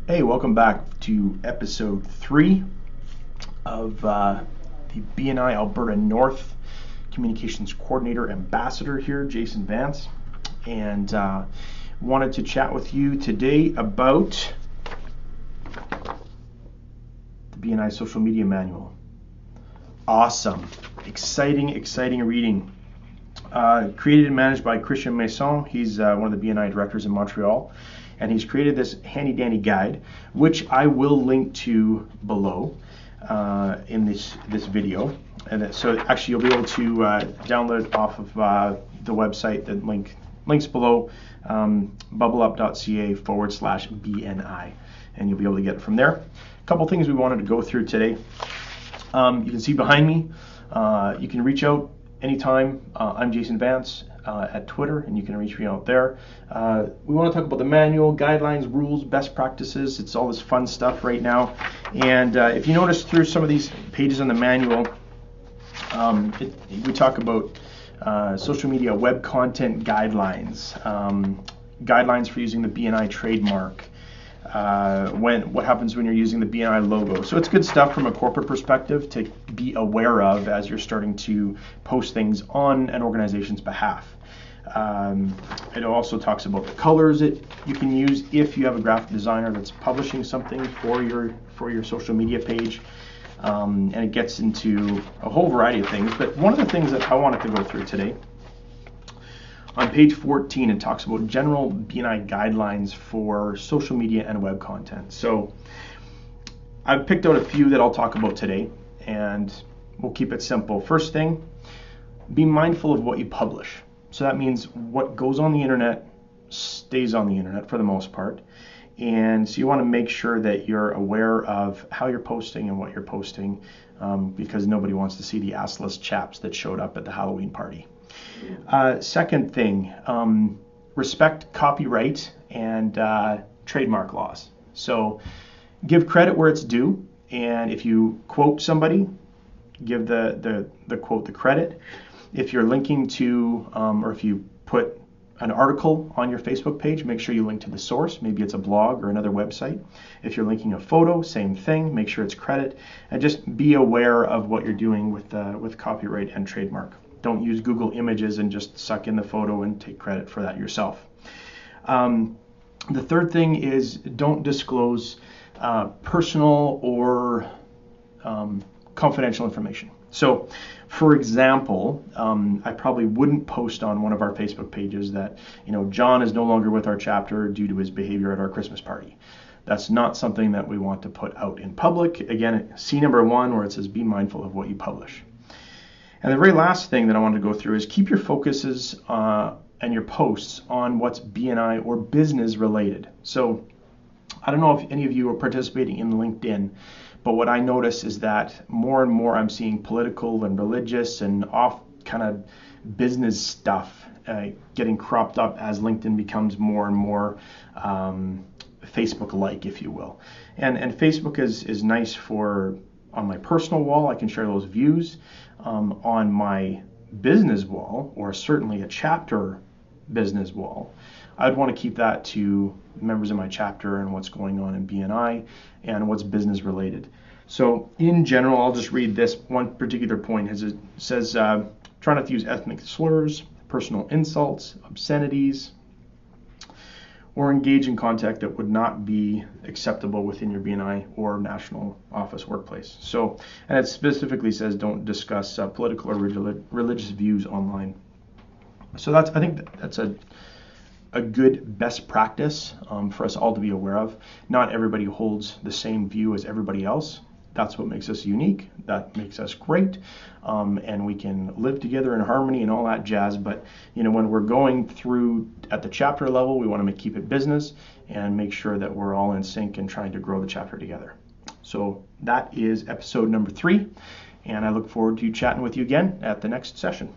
Hey, welcome back to episode 3 of the BNI Alberta North Communications Coordinator Ambassador here, Jason Vance, and wanted to chat with you today about the BNI Social Media Manual. Awesome, exciting reading. Created and managed by Christian Masson. He's one of the BNI directors in Montreal. And he's created this handy dandy guide, which I will link to below in this video. And so actually you'll be able to download off of the website that links below, bubbleup.ca/BNI, and you'll be able to get it from there. A couple things we wanted to go through today. You can see behind me, you can reach out anytime. I'm Jason Vance at Twitter, and you can reach me out there. We want to talk about the manual, guidelines, rules, best practices. It's all this fun stuff right now. And if you notice through some of these pages on the manual, we talk about social media web content guidelines, guidelines for using the BNI trademark, what happens when you're using the BNI logo. So it's good stuff from a corporate perspective to be aware of as you're starting to post things on an organization's behalf. It also talks about the colors that you can use if you have a graphic designer that's publishing something for your social media page, and it gets into a whole variety of things. But one of the things that I wanted to go through today, on page 14, it talks about general BNI guidelines for social media and web content. So I've picked out a few that I'll talk about today, and we'll keep it simple. First thing, be mindful of what you publish. So that means what goes on the internet stays on the internet for the most part. And so you want to make sure that you're aware of how you're posting and what you're posting, because nobody wants to see the assless chaps that showed up at the Halloween party. Second thing, respect copyright and trademark laws. So give credit where it's due, and if you quote somebody, give the quote the credit. If you're linking to, or if you put an article on your Facebook page, make sure you link to the source. Maybe it's a blog or another website. If you're linking a photo, same thing. Make sure it's credit, and just be aware of what you're doing with copyright and trademark. Don't use Google Images and just suck in the photo and take credit for that yourself. The third thing is don't disclose personal or confidential information. So, for example, I probably wouldn't post on one of our Facebook pages that, John is no longer with our chapter due to his behavior at our Christmas party. That's not something that we want to put out in public. Again, see number 1 where it says be mindful of what you publish. And the very last thing that I wanted to go through is keep your focuses and your posts on what's BNI or business related. So I don't know if any of you are participating in LinkedIn, but what I notice is that more and more I'm seeing political and religious and off kind of business stuff getting cropped up as LinkedIn becomes more and more Facebook-like, if you will. And Facebook is nice for, on my personal wall, I can share those views. On my business wall, or certainly a chapter business wall, I'd want to keep that to members of my chapter and what's going on in BNI and what's business related. So in general, I'll just read this one particular point. It says, try not to use ethnic slurs, personal insults, obscenities, or engage in contact that would not be acceptable within your BNI or national office workplace. So, and it specifically says don't discuss political or religious views online. So I think that's a good best practice for us all to be aware of. Not everybody holds the same view as everybody else. That's what makes us unique. That makes us great, and we can live together in harmony and all that jazz. But when we're going through at the chapter level, we want to keep it business and make sure that we're all in sync and trying to grow the chapter together. So that is episode number 3, and I look forward to chatting with you again at the next session.